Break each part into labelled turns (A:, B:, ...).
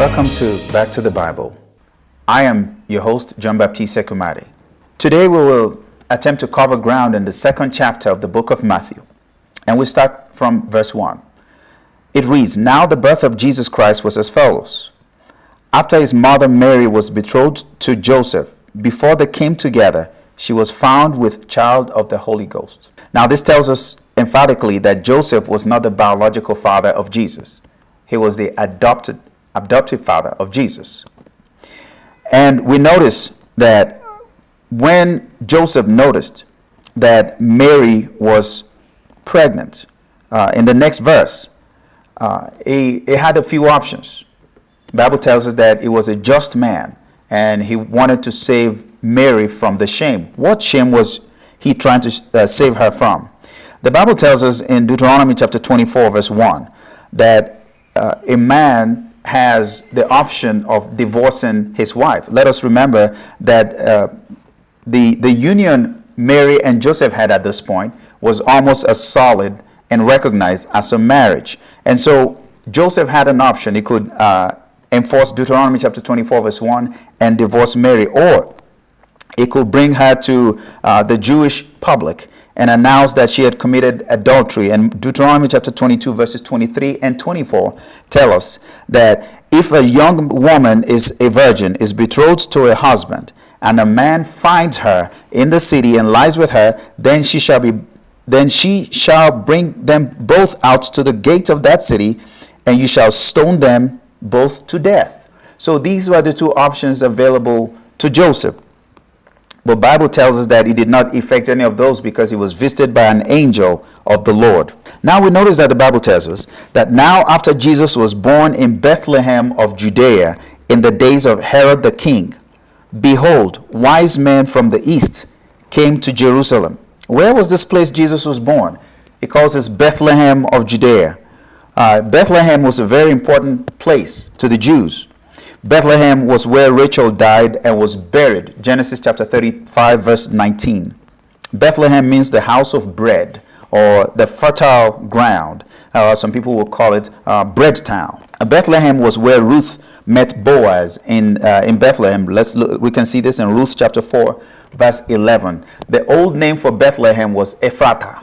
A: Welcome to Back to the Bible. I am your host, John Baptiste Sekumari. Today we will attempt to cover ground in the second chapter of the book of Matthew. And we start from verse 1. It reads, "Now the birth of Jesus Christ was as follows. After his mother Mary was betrothed to Joseph, before they came together, she was found with child of the Holy Ghost." Now this tells us emphatically that Joseph was not the biological father of Jesus. He was the adopted father of Jesus. And we notice that when Joseph noticed that Mary was pregnant, in the next verse, he had a few options. The Bible tells us that he was a just man and he wanted to save Mary from the shame. What shame was he trying to save her from? The Bible tells us in Deuteronomy chapter 24 verse 1 that a man has the option of divorcing his wife. Let us remember that the union Mary and Joseph had at this point was almost as solid and recognized as a marriage. And so Joseph had an option. He could enforce Deuteronomy chapter 24 verse 1 and divorce Mary, or he could bring her to the Jewish public and announce that she had committed adultery. And Deuteronomy chapter 22 verses 23 and 24 tell us that if a young woman is a virgin, is betrothed to a husband, and a man finds her in the city and lies with her, then she shall bring them both out to the gate of that city, and you shall stone them both to death. So these were the two options available to Joseph. But the Bible tells us that he did not effect any of those because he was visited by an angel of the Lord. Now we notice that the Bible tells us that now after Jesus was born in Bethlehem of Judea in the days of Herod the king, behold, wise men from the east came to Jerusalem. Where was this place Jesus was born? He calls this Bethlehem of Judea. Bethlehem was a very important place to the Jews. Bethlehem was where Rachel died and was buried. Genesis chapter 35 verse 19. Bethlehem means the house of bread or the fertile ground. Some people will call it bread town. Bethlehem was where Ruth met Boaz in Bethlehem. We can see this in Ruth chapter 4 verse 11. The old name for Bethlehem was Ephrathah.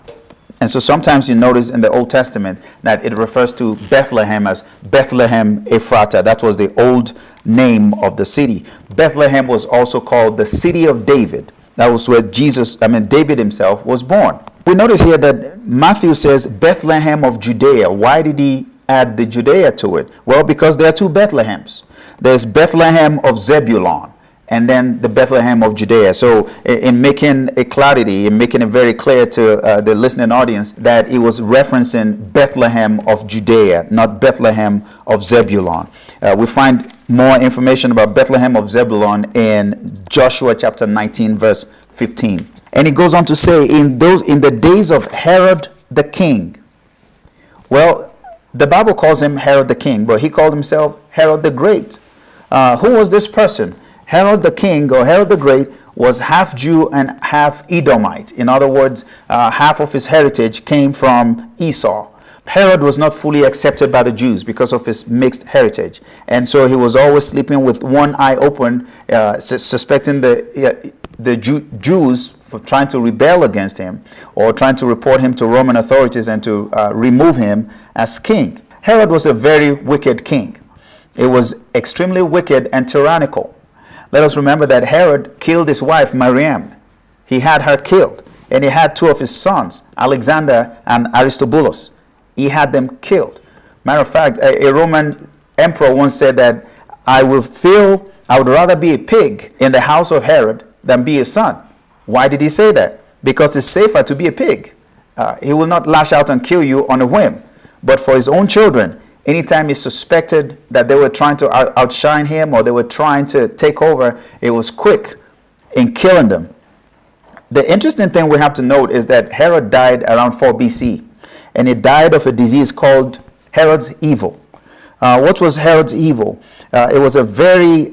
A: And so sometimes you notice in the Old Testament that it refers to Bethlehem as Bethlehem Ephrathah. That was the old name of the city. Bethlehem was also called the city of David. That was where David himself was born. We notice here that Matthew says Bethlehem of Judea. Why did he add the Judea to it? Well, because there are two Bethlehems. There's Bethlehem of Zebulun and then the Bethlehem of Judea. So in making a clarity, in making it very clear to the listening audience that it was referencing Bethlehem of Judea, not Bethlehem of Zebulun. We find more information about Bethlehem of Zebulun in Joshua chapter 19 verse 15. And it goes on to say, in the days of Herod the king. Well, the Bible calls him Herod the king, but he called himself Herod the Great. Who was this person? Herod the king, or Herod the Great, was half Jew and half Edomite. In other words, half of his heritage came from Esau. Herod was not fully accepted by the Jews because of his mixed heritage. And so he was always sleeping with one eye open, suspecting the Jews for trying to rebel against him or trying to report him to Roman authorities and to remove him as king. Herod was a very wicked king. It was extremely wicked and tyrannical. Let us remember that Herod killed his wife, Mariam. He had her killed. And he had two of his sons, Alexander and Aristobulus. He had them killed. Matter of fact, a Roman emperor once said that I would rather be a pig in the house of Herod than be a son. Why did he say that? Because it's safer to be a pig. He will not lash out and kill you on a whim. But for his own children, anytime he suspected that they were trying to outshine him or they were trying to take over, it was quick in killing them. The interesting thing we have to note is that Herod died around 4 BC, and he died of a disease called Herod's evil. What was Herod's evil? It was a very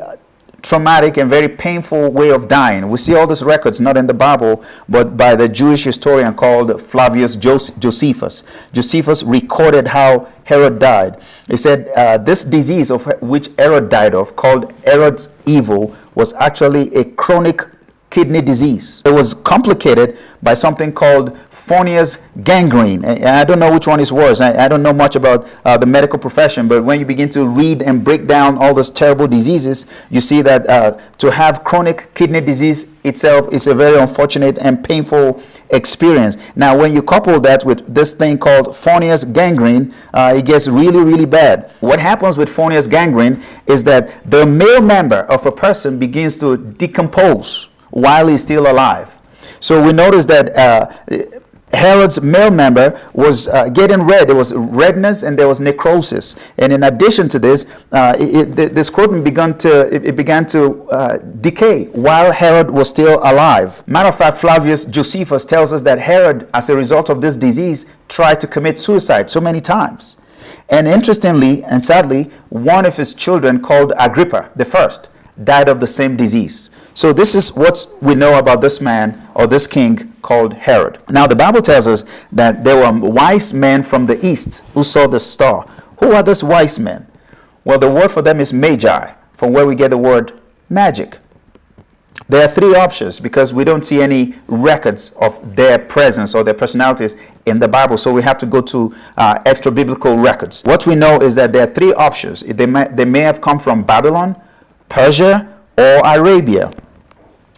A: traumatic and very painful way of dying. We see all these records, not in the Bible, but by the Jewish historian called Flavius Josephus. Josephus recorded how Herod died. He said this disease of which Herod died of, called Herod's evil, was actually a chronic kidney disease. It was complicated by something called Fournier's gangrene. And I don't know which one is worse. I don't know much about the medical profession, but when you begin to read and break down all those terrible diseases, you see that to have chronic kidney disease itself is a very unfortunate and painful experience. Now, when you couple that with this thing called Fournier's gangrene, it gets really, really bad. What happens with Fournier's gangrene is that the male member of a person begins to decompose while he's still alive. So we notice that Herod's male member was getting red. There was redness and there was necrosis. And in addition to this, the scrotum began to decay while Herod was still alive. Matter of fact, Flavius Josephus tells us that Herod, as a result of this disease, tried to commit suicide so many times. And interestingly and sadly, one of his children, called Agrippa the First, died of the same disease. So this is what we know about this man or this king called Herod. Now the Bible tells us that there were wise men from the east who saw the star. Who are these wise men? Well, the word for them is magi, from where we get the word magic. There are three options because we don't see any records of their presence or their personalities in the Bible. So we have to go to extra biblical records. What we know is that there are three options. They may have come from Babylon, Persia, or Arabia.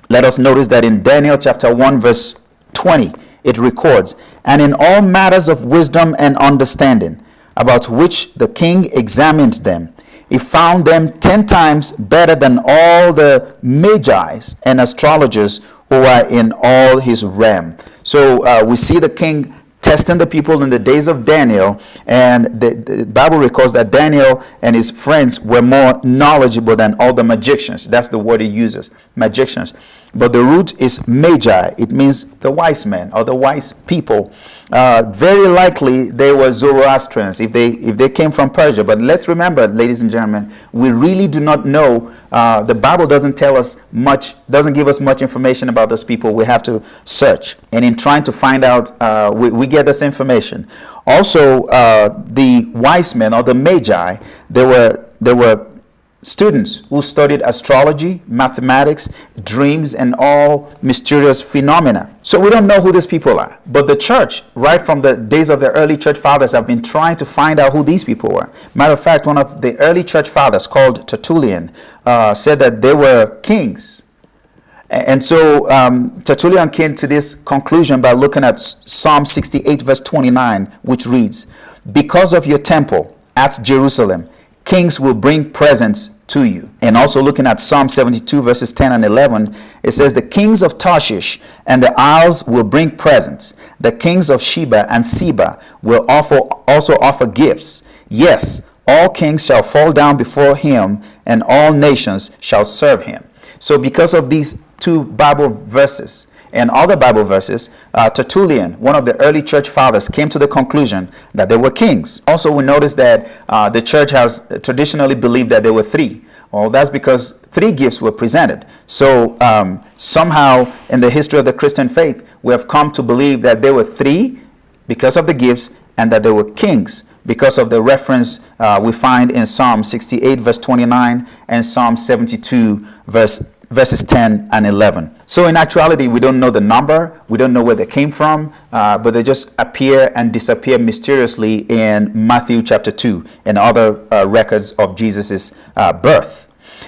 A: Let us notice that in Daniel chapter 1 verse 20, it records, "And in all matters of wisdom and understanding, about which the king examined them, he found them 10 times better than all the magi's and astrologers who are in all his realm." So we see the king testing the people in the days of Daniel, and the Bible records that Daniel and his friends were more knowledgeable than all the magicians. That's the word he uses, magicians. But the root is magi. It means the wise men or the wise people. Very likely they were Zoroastrians if they came from Persia. But let's remember, ladies and gentlemen, we really do not know. The Bible doesn't tell us much, doesn't give us much information about those people. We have to search. And in trying to find out, we get this information. Also, the wise men or the magi, they were students who studied astrology, mathematics, dreams, and all mysterious phenomena. So we don't know who these people are. But the church, right from the days of the early church fathers, have been trying to find out who these people were. Matter of fact, one of the early church fathers, called Tertullian, said that they were kings. And so Tertullian came to this conclusion by looking at Psalm 68 verse 29, which reads, "Because of your temple at Jerusalem, kings will bring presents to you." And also looking at Psalm 72 verses 10 and 11, it says, "The kings of Tarshish and the isles will bring presents. The kings of Sheba and Seba will also offer gifts. Yes, all kings shall fall down before him, and all nations shall serve him." So because of these two Bible verses and other Bible verses, Tertullian, one of the early church fathers, came to the conclusion that they were kings. Also, we notice that the church has traditionally believed that there were three. Well, that's because three gifts were presented. So somehow in the history of the Christian faith, we have come to believe that there were three because of the gifts, and that they were kings because of the reference we find in Psalm 68 verse 29 and Psalm 72 verses 10 and 11. So in actuality, we don't know the number, we don't know where they came from, but they just appear and disappear mysteriously in Matthew chapter 2 and other records of Jesus's birth.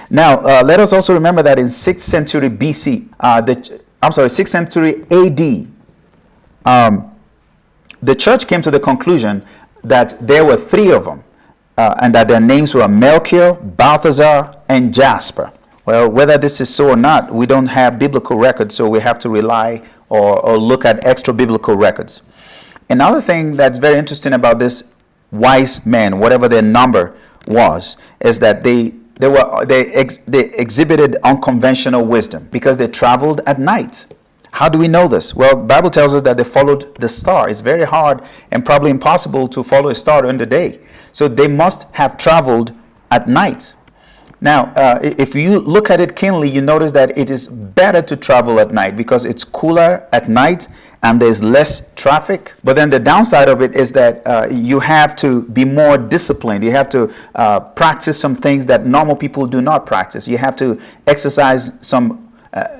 A: Now, let us also remember that in 6th century BC, 6th century AD, the church came to the conclusion that there were three of them, and that their names were Melchior, Balthazar, and Jasper. Well, whether this is so or not, we don't have biblical records, so we have to rely or look at extra biblical records. Another thing that's very interesting about this wise men, whatever their number was, is that they exhibited unconventional wisdom because they traveled at night. How do we know this? Well, the Bible tells us that they followed the star. It's very hard and probably impossible to follow a star during the day. So they must have traveled at night. Now, if you look at it keenly, you notice that it is better to travel at night because it's cooler at night and there's less traffic. But then the downside of it is that you have to be more disciplined. You have to practice some things that normal people do not practice. You have to exercise some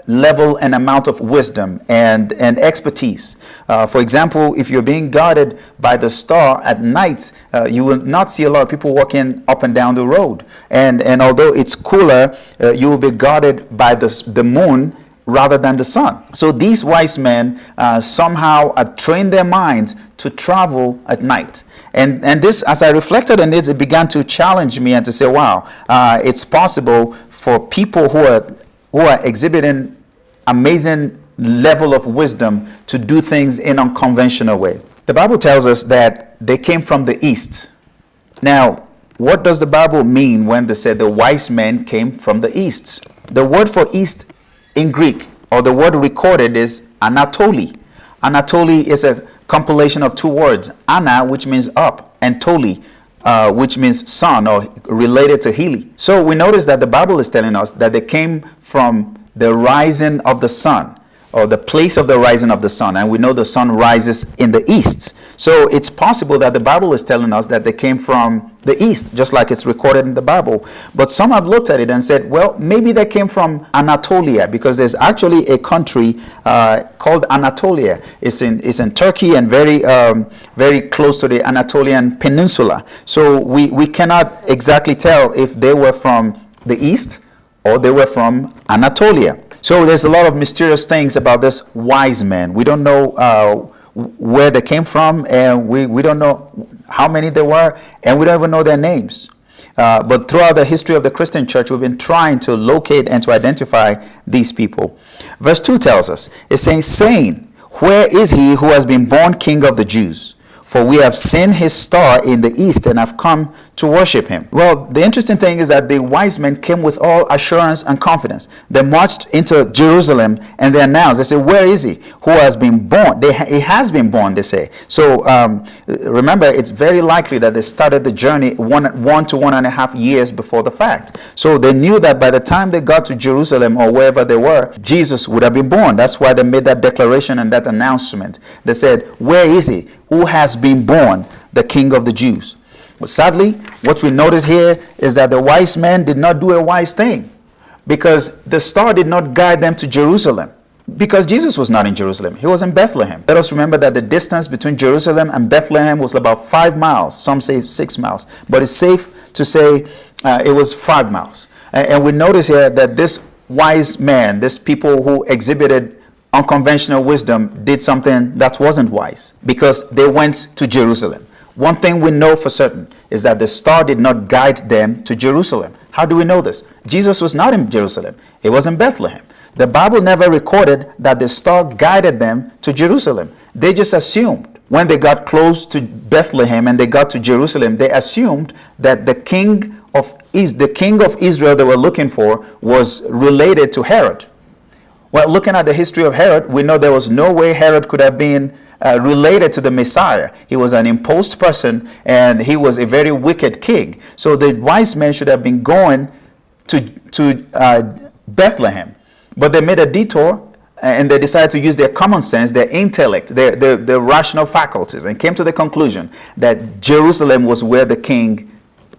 A: level and amount of wisdom and expertise. For example, if you're being guarded by the star at night, you will not see a lot of people walking up and down the road. And although it's cooler, you will be guarded by the moon rather than the sun. So these wise men somehow trained their minds to travel at night. And this, as I reflected on this, it began to challenge me and to say, wow, it's possible for people who are exhibiting amazing level of wisdom to do things in unconventional way. The Bible tells us that they came from the east. Now, what does the Bible mean when they said the wise men came from the east? The word for east in Greek, or the word recorded, is Anatoli. Anatoli is a compilation of two words, Ana, which means up, and Toli, which means sun, or related to Heli. So we notice that the Bible is telling us that they came from the rising of the sun, or the place of the rising of the sun. And we know the sun rises in the east. So it's possible that the Bible is telling us that they came from the east, just like it's recorded in the Bible. But some have looked at it and said, well, maybe they came from Anatolia, because there's actually a country called Anatolia. It's in Turkey and very close to the Anatolian Peninsula. So we cannot exactly tell if they were from the east or they were from Anatolia. So there's a lot of mysterious things about this wise men. We don't know where they came from, and we don't know how many there were, and we don't even know their names. But throughout the history of the Christian church, we've been trying to locate and to identify these people. Verse 2 tells us, it's saying, where is he who has been born King of the Jews? For we have seen his star in the east and have come to worship him. Well, the interesting thing is that the wise men came with all assurance and confidence. They marched into Jerusalem and they announced, they said, where is he who has been born? He has been born, they say. So remember, it's very likely that they started the journey 1 to 1.5 years before the fact. So they knew that by the time they got to Jerusalem or wherever they were, Jesus would have been born. That's why they made that declaration and that announcement. They said, where is he who has been born, the King of the Jews? But sadly, what we notice here is that the wise men did not do a wise thing, because the star did not guide them to Jerusalem, because Jesus was not in Jerusalem. He was in Bethlehem. Let us remember that the distance between Jerusalem and Bethlehem was about 5 miles. Some say 6 miles, but it's safe to say it was 5 miles. And we notice here that this wise man, this people who exhibited unconventional wisdom, did something that wasn't wise, because they went to Jerusalem. One thing we know for certain is that the star did not guide them to Jerusalem. How do we know this? Jesus was not in Jerusalem. He was in Bethlehem. The Bible never recorded that the star guided them to Jerusalem. They just assumed when they got close to Bethlehem and they got to Jerusalem, they assumed that the king of Israel they were looking for was related to Herod. Well, looking at the history of Herod, we know there was no way Herod could have been related to the Messiah. He was an imposed person, and he was a very wicked king. So the wise men should have been going to Bethlehem. But they made a detour, and they decided to use their common sense, their intellect, their rational faculties, and came to the conclusion that Jerusalem was where the king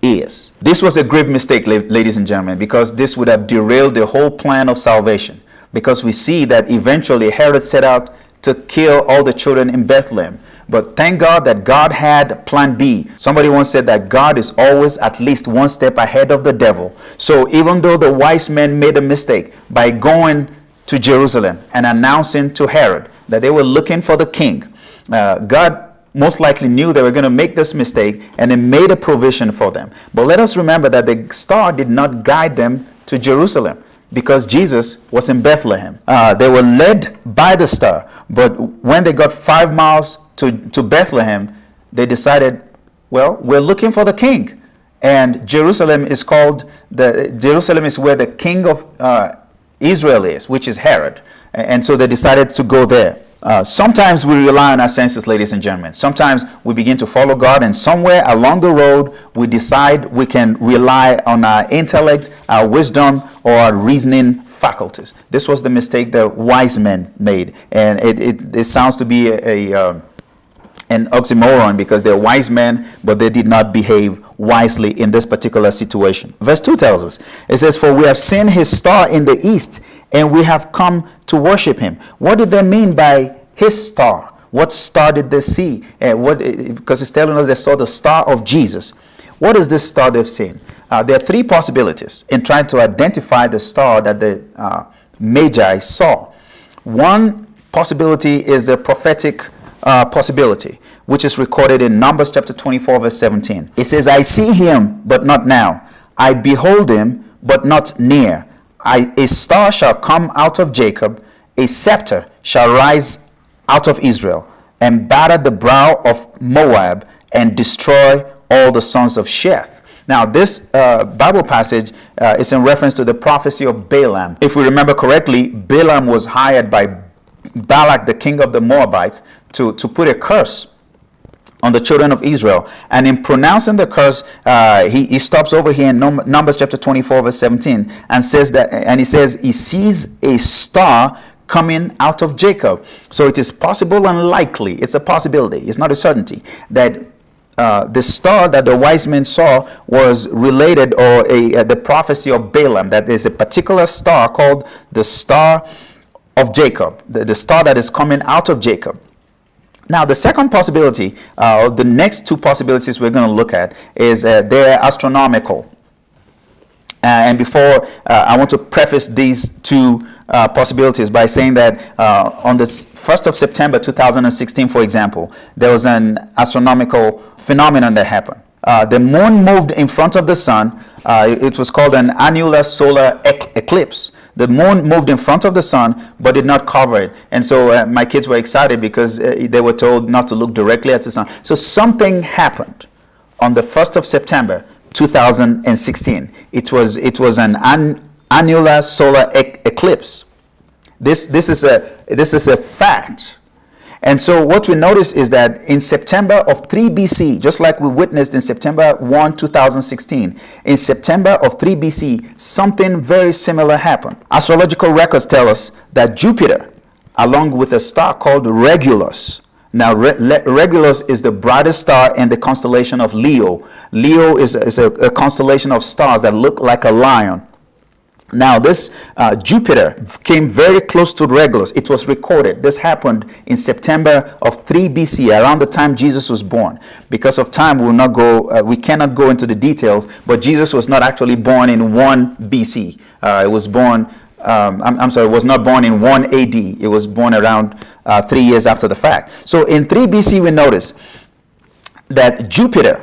A: is. This was a grave mistake, ladies and gentlemen, because this would have derailed the whole plan of salvation. Because we see that eventually Herod set out to kill all the children in Bethlehem. But thank God that God had plan B. Somebody once said that God is always at least one step ahead of the devil. So even though the wise men made a mistake by going to Jerusalem and announcing to Herod that they were looking for the king, God most likely knew they were going to make this mistake, and it made a provision for them. But let us remember that the star did not guide them to Jerusalem, because Jesus was in Bethlehem. They were led by the star, but when they got 5 miles to Bethlehem, they decided, well, we're looking for the king. And Jerusalem is where the king of Israel is, which is Herod. And so they decided to go there. Sometimes we rely on our senses, ladies and gentlemen. Sometimes we begin to follow God, and somewhere along the road, we decide we can rely on our intellect, our wisdom, or our reasoning faculties. This was the mistake the wise men made, and it sounds to be an oxymoron, because they're wise men, but they did not behave wisely in this particular situation. Verse 2 tells us, it says, "For we have seen his star in the east, and we have come to worship him." What did they mean by his star? What star did they see? Because it's telling us they saw the star of Jesus. What is this star they've seen? There are three possibilities in trying to identify the star that the Magi saw. One possibility is the prophetic possibility, which is recorded in Numbers chapter 24, verse 17. It says, "I see him, but not now. I behold him, but not near. A star shall come out of Jacob, a scepter shall rise out of Israel, and batter the brow of Moab, and destroy all the sons of Sheth." Now, this Bible passage is in reference to the prophecy of Balaam. If we remember correctly, Balaam was hired by Balak, the king of the Moabites, to put a curse on the children of Israel. And in pronouncing the curse, he stops over here in Numbers chapter 24, verse 17, and says that, and he says he sees a star coming out of Jacob. So it is possible and likely, it's a possibility, it's not a certainty, that the star that the wise men saw was related, or the prophecy of Balaam, that there's a particular star called the star of Jacob, the star that is coming out of Jacob. Now, the second possibility, the next two possibilities we're going to look at, is they're astronomical. And before, I want to preface these two possibilities by saying that on the 1st of September 2016, for example, there was an astronomical phenomenon that happened. The moon moved in front of the sun. It was called an annular solar eclipse. The moon moved in front of the sun, but did not cover it. And so my kids were excited because they were told not to look directly at the sun. So something happened on the 1st of September 2016. It was an annular solar eclipse. This is a fact. And so what we notice is that in September of 3 BC, just like we witnessed in September 1, 2016, in September of 3 BC, something very similar happened. Astrological records tell us that Jupiter, along with a star called Regulus. Now, Regulus is the brightest star in the constellation of Leo. Leo is a constellation of stars that look like a lion. Now, this Jupiter came very close to Regulus. It was recorded. This happened in September of 3 BC, around the time Jesus was born. Because of time, we cannot go into the details, but Jesus was not actually born in 1 BC. It was born, it was not born in 1 AD. It was born around 3 years after the fact. So in 3 BC, we notice that Jupiter,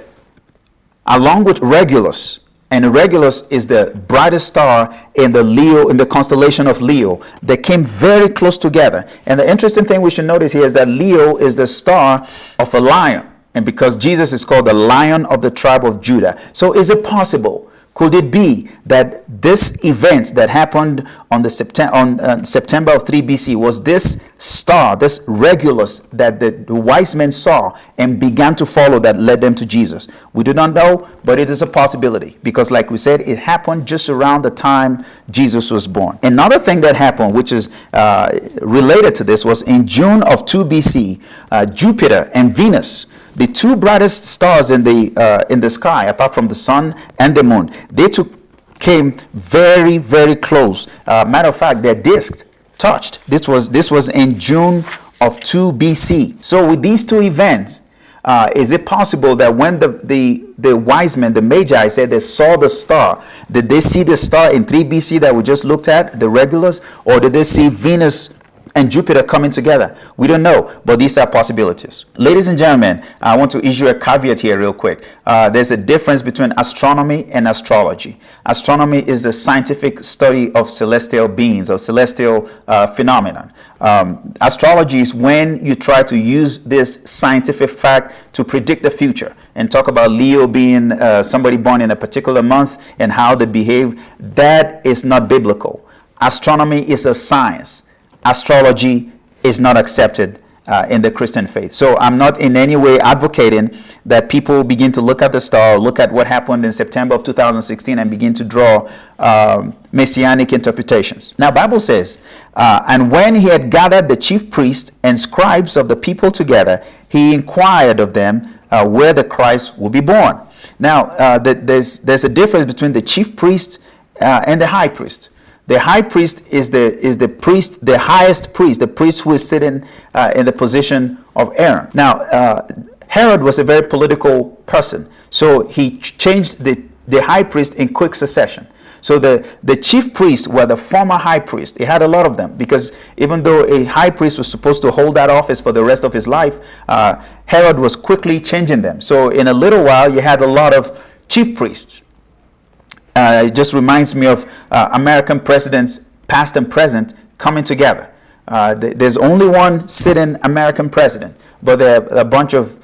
A: along with Regulus, and Regulus is the brightest star in the constellation of Leo. They came very close together. And the interesting thing we should notice here is that Leo is the star of a lion. And because Jesus is called the Lion of the tribe of Judah. So is it possible? Could it be that this event that happened on September of 3 BC was this star, this Regulus, that the wise men saw and began to follow, that led them to Jesus? We do not know, but it is a possibility, because like we said, it happened just around the time Jesus was born. Another thing that happened, which is related to this, was in June of 2 BC, Jupiter and Venus, the two brightest stars in the sky, apart from the sun and the moon, they came very, very close. Matter of fact, their discs touched. This was in June of 2 BC. So with these two events, is it possible that when the wise men, the Magi, said they saw the star, did they see the star in 3 BC that we just looked at, the Regulus, or did they see Venus and Jupiter coming together? We don't know, but these are possibilities. Ladies and gentlemen, I want to issue a caveat here real quick. There's a difference between astronomy and astrology. Astronomy is the scientific study of celestial beings or celestial phenomenon. Astrology is when you try to use this scientific fact to predict the future and talk about Leo being somebody born in a particular month and how they behave. That is not biblical. Astronomy is a science. Astrology is not accepted in the Christian faith. So I'm not in any way advocating that people begin to look at the star, look at what happened in September of 2016 and begin to draw messianic interpretations. Now, Bible says, and when he had gathered the chief priests and scribes of the people together, he inquired of them where the Christ would be born. Now, there's a difference between the chief priest and the high priest. The high priest is the priest, the highest priest, the priest who is sitting in the position of Aaron. Now, Herod was a very political person, so he changed the high priest in quick succession. So the chief priests were the former high priest. He had a lot of them, because even though a high priest was supposed to hold that office for the rest of his life, Herod was quickly changing them. So in a little while, you had a lot of chief priests. It just reminds me of American presidents, past and present, coming together. There's only one sitting American president, but there are a bunch of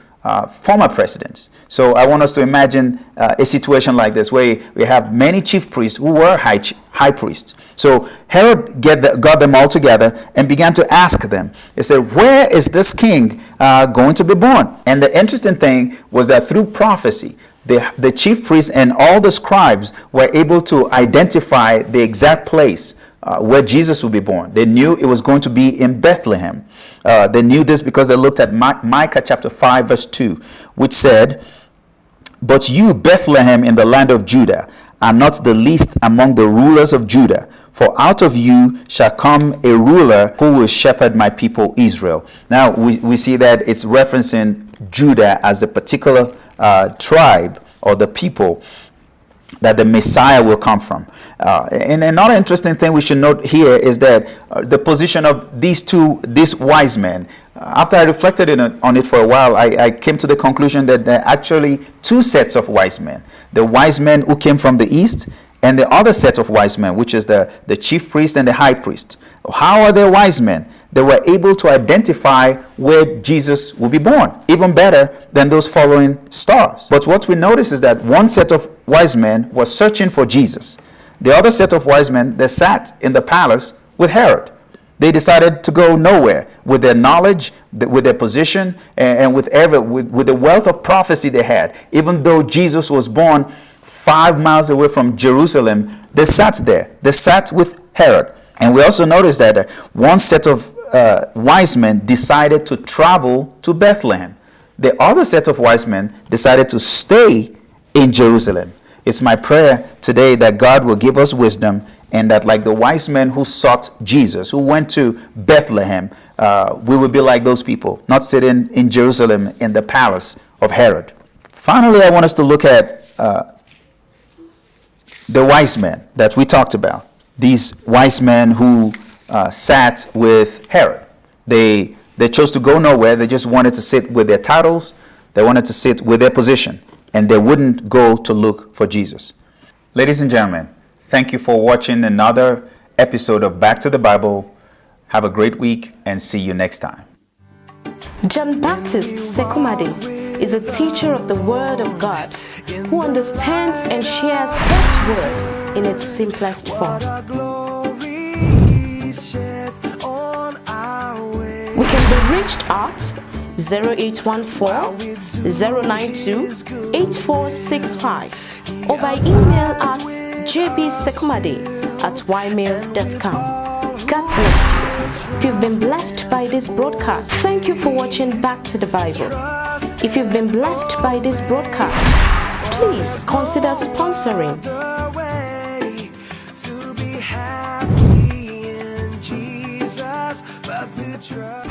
A: former presidents. So I want us to imagine a situation like this, where we have many chief priests who were high priests. So Herod got them all together and began to ask them. He said, where is this king going to be born? And the interesting thing was that through prophecy, the chief priests and all the scribes were able to identify the exact place where Jesus would be born. They knew it was going to be in Bethlehem. They knew this because they looked at Micah chapter 5 verse 2, which said, but you, Bethlehem, in the land of Judah, are not the least among the rulers of Judah, for out of you shall come a ruler who will shepherd my people Israel. Now we see that it's referencing Judah as the particular tribe or the people that the Messiah will come from. And another interesting thing we should note here is that the position of these wise men. After I reflected on it for a while, I came to the conclusion that there are actually two sets of wise men. The wise men who came from the east, and the other set of wise men, which is the chief priest and the high priest. How are they wise men? They were able to identify where Jesus will be born, even better than those following stars. But what we notice is that one set of wise men was searching for Jesus. The other set of wise men, they sat in the palace with Herod. They decided to go nowhere with their knowledge, with their position, and with the wealth of prophecy they had. Even though Jesus was born 5 miles away from Jerusalem, they sat there. They sat with Herod. And we also notice that one set of wise men decided to travel to Bethlehem. The other set of wise men decided to stay in Jerusalem. It's my prayer today that God will give us wisdom, and that, like the wise men who sought Jesus, who went to Bethlehem, we will be like those people, not sitting in Jerusalem in the palace of Herod. Finally, I want us to look at the wise men that we talked about. These wise men who sat with Herod. They chose to go nowhere. They just wanted to sit with their titles. They wanted to sit with their position, and they wouldn't go to look for Jesus. Ladies and gentlemen, thank you for watching another episode of Back to the Bible. Have a great week, and see you next time.
B: John Baptist Sekumade is a teacher of the Word of God who understands and shares God's Word in its simplest form. We can be reached at 0814-092-8465 or by email at jbsekumade@ymail.com. God bless you. If you've been blessed by this broadcast, thank you for watching Back to the Bible. If you've been blessed by this broadcast, please consider sponsoring. But to trust